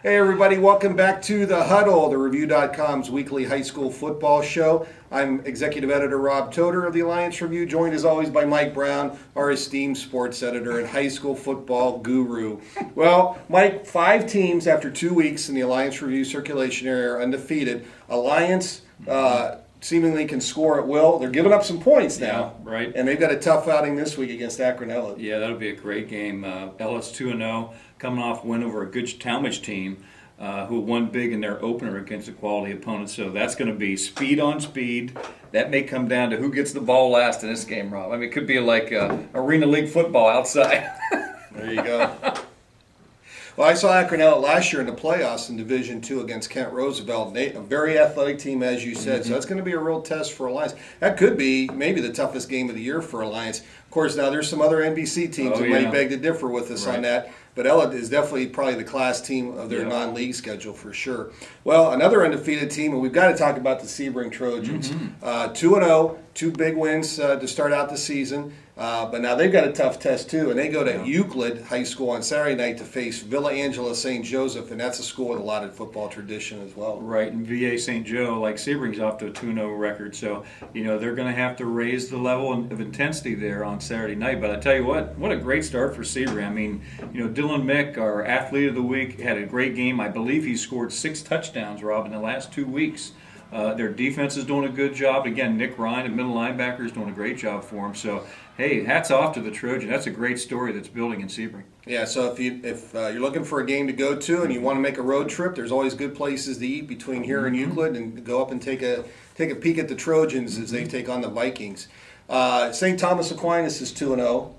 Hey everybody, welcome back to the Huddle, the Review.com's weekly high school football show. I'm Executive Editor Rob Todor of the Alliance Review, joined as always by Mike Brown, our esteemed sports editor and high school football guru. Well, Mike, 5 teams after 2 weeks in the Alliance Review circulation area are undefeated. Alliance seemingly can score at will. They're giving up some points now. Yeah, right. And they've got a tough outing this week against Akron Ellet. Yeah, that'll be a great game. Ellet's 2-0, coming off win over a good Talmadge team who won big in their opener against a quality opponent. So that's going to be speed on speed. That may come down to who gets the ball last in this game, Rob. I mean, it could be like Arena League football outside. There you go. Well, I saw Akron Ellet last year in the playoffs in Division II against Kent Roosevelt. A very athletic team, as you said. So that's going to be a real test for Alliance. That could be maybe the toughest game of the year for Alliance. Of course, now there's some other NBC teams that may beg to differ with us on that. But Ellet is definitely probably the class team of their non-league schedule for sure. Well, another undefeated team, and we've got to talk about the Sebring Trojans. 2-0, 2 big wins to start out the season. But now they've got a tough test too, and they go to Euclid High School on Saturday night to face Villa Angela St. Joseph, and that's a school with a lot of football tradition as well. Right, and VA St. Joe, like Sebring's off to a 2-0 record, so they're going to have to raise the level of intensity there on Saturday night. But I tell you what a great start for Sebring. I mean, Dylan Mick, our athlete of the week, had a great game. I believe he scored 6 touchdowns, Rob, in the last 2 weeks. Their defense is doing a good job. Again, Nick Ryan, a middle linebacker, is doing a great job for him. So, hey, hats off to the Trojan. That's a great story that's building in Sebring. Yeah, so if you're looking for a game to go to and you want to make a road trip, there's always good places to eat between here and Euclid, and go up and take a peek at the Trojans as they take on the Vikings. St. Thomas Aquinas is 2-0.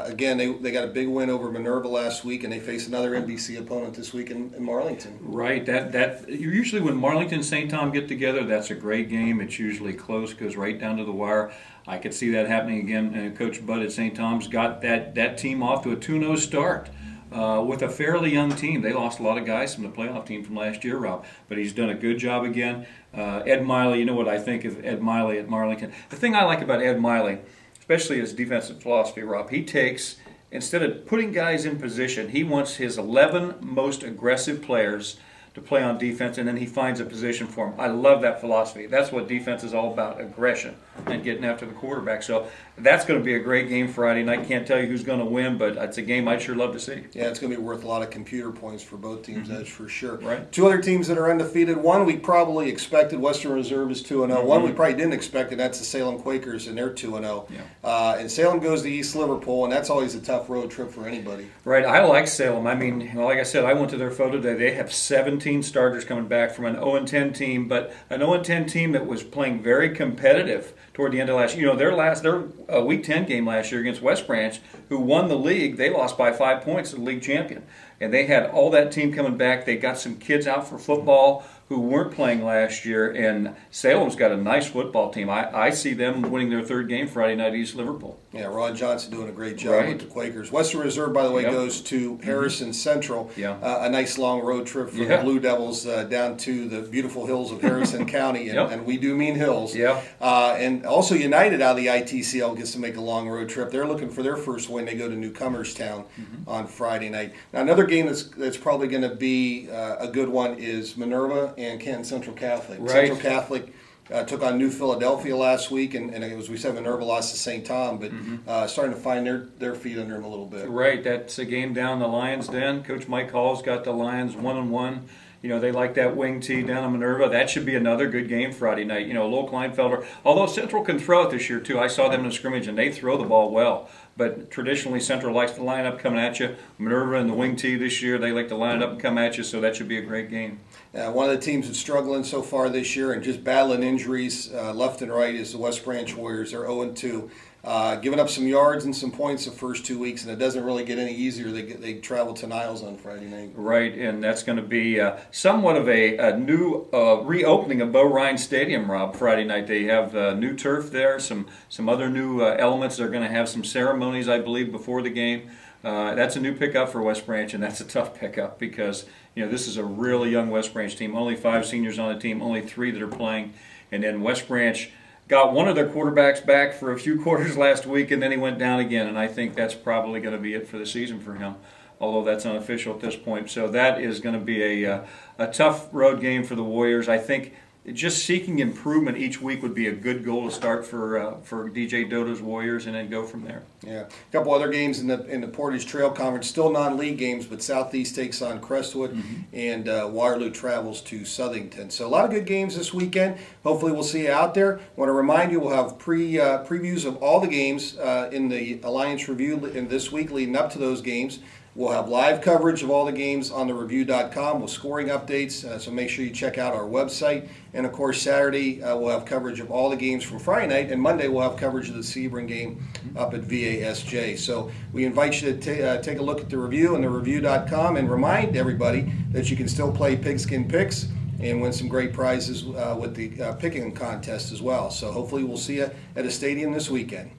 Again, they got a big win over Minerva last week, and they face another NBC opponent this week in Marlington. Right. That usually when Marlington and St. Tom get together, that's a great game. It's usually close, goes right down to the wire. I could see that happening again. And Coach Bud at St. Tom's got that team off to a 2-0 start. With a fairly young team. They lost a lot of guys from the playoff team from last year, Rob, but he's done a good job again. Ed Miley, you know what I think of Ed Miley at Marlington. The thing I like about Ed Miley, especially his defensive philosophy, Rob, he takes, instead of putting guys in position, he wants his 11 most aggressive players to play on defense, and then he finds a position for them. I love that philosophy. That's what defense is all about, aggression and getting after the quarterback. So that's going to be a great game Friday night. Can't tell you who's going to win, but it's a game I'd sure love to see. Yeah, it's going to be worth a lot of computer points for both teams, that's for sure. Right. 2 other teams that are undefeated. One we probably expected, Western Reserve is 2-0. One we probably didn't expect, and that's the Salem Quakers, and they're 2-0. And Salem goes to East Liverpool, and that's always a tough road trip for anybody. Right, I like Salem. I mean, like I said, I went to their photo day. They have 17 starters coming back from an 0-10 team, but an 0-10 team that was playing very competitive toward the end of last year. Their Week 10 game last year against West Branch, who won the league, they lost by 5 points to the league champion. And they had all that team coming back. They got some kids out for football who weren't playing last year, and Salem's got a nice football team. I see them winning their 3rd game Friday night at East Liverpool. Yeah, Ron Johnson doing a great job with the Quakers. Western Reserve, by the way, goes to Harrison Central. A nice long road trip for the Blue Devils down to the beautiful hills of Harrison County, and we do mean hills. And also United out of the ITCL gets to make a long road trip. They're looking for their first win. They go to Newcomerstown on Friday night. Now another game that's probably going to be a good one is Minerva and Canton Central Catholic. Central Catholic took on New Philadelphia last week, and as we said, Minerva lost to St. Tom, but starting to find their feet under them a little bit. Right, that's a game down the Lions' Den. Coach Mike Hall's got the Lions 1-1. They like that wing tee down in Minerva. That should be another good game Friday night. Low Kleinfelder, although Central can throw it this year too. I saw them in a scrimmage, and they throw the ball well. But traditionally, Central likes to line up coming at you. Minerva and the wing tee this year, they like to line it up and come at you, so that should be a great game. One of the teams that's struggling so far this year and just battling injuries left and right is the West Branch Warriors. They're 0-2. Giving up some yards and some points the first 2 weeks, and it doesn't really get any easier. They travel to Niles on Friday night. Right, and that's going to be somewhat of a new reopening of Bo Ryan Stadium, Rob, Friday night. They have new turf there, some other new elements. They're going to have some ceremonies, I believe, before the game. That's a new pickup for West Branch, and that's a tough pickup because this is a really young West Branch team. Only 5 seniors on the team, only 3 that are playing, and then West Branch got one of their quarterbacks back for a few quarters last week, and then he went down again, and I think that's probably going to be it for the season for him. although that's unofficial at this point. So that is going to be a tough road game for the Warriors. I think just seeking improvement each week would be a good goal to start for DJ Dodo's Warriors, and then go from there. Yeah, a couple other games in the Portage Trail Conference, still non-league games, but Southeast takes on Crestwood, and Waterloo travels to Southington. So a lot of good games this weekend. Hopefully we'll see you out there. Want to remind you, we'll have previews of all the games in the Alliance Review in this week leading up to those games. We'll have live coverage of all the games on the review.com with scoring updates, so make sure you check out our website. And, of course, Saturday we'll have coverage of all the games from Friday night, and Monday we'll have coverage of the Sebring game up at VASJ. So we invite you to take a look at the review and the review.com, and remind everybody that you can still play Pigskin Picks and win some great prizes with the picking contest as well. So hopefully we'll see you at a stadium this weekend.